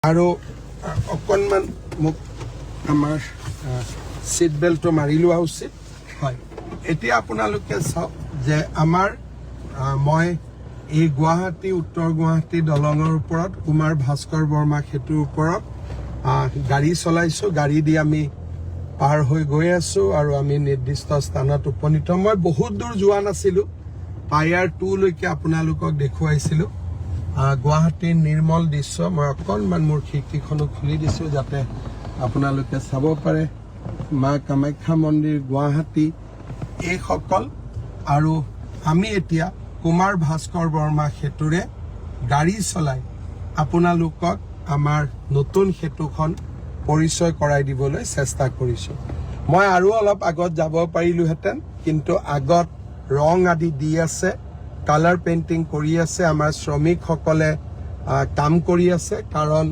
আৰু অকণমান মোক আমাৰ সিট বেল্টটো মাৰি লোৱা উচিত হয়। এতিয়া আপোনালোকে চাওক যে আমাৰ মই এই গুৱাহাটী উত্তৰ গুৱাহাটী দলঙৰ ওপৰত কুমাৰ ভাস্কৰ বৰ্মা সেতুৰ ওপৰত গাড়ী চলাইছোঁ। গাড়ী দি আমি পাৰ হৈ গৈ আছোঁ আৰু আমি নিৰ্দিষ্ট স্থানত উপনীত। মই বহুত দূৰ যোৱা নাছিলোঁ, পায়াৰ 2 লৈকে আপোনালোকক দেখুৱাইছিলোঁ গুৱাহাটীৰ নিৰ্মল দৃশ্য। মই অকণমান মোৰ খিৰিকীখনো খুলি দিছোঁ যাতে আপোনালোকে চাব পাৰে মা কামাখ্যা মন্দিৰ গুৱাহাটী এইসকল। আৰু আমি এতিয়া কুমাৰ ভাস্কৰ বৰ্মা সেতুৰে গাড়ী চলাই আপোনালোকক আমাৰ নতুন সেতুখন পৰিচয় কৰাই দিবলৈ চেষ্টা কৰিছোঁ। মই আৰু অলপ আগত যাব পাৰিলোহেঁতেন, কিন্তু আগত ৰং আদি দি আছে, কালাৰ পেইণ্টিং কৰি আছে, আমাৰ শ্ৰমিকসকলে কাম কৰি আছে। কাৰণ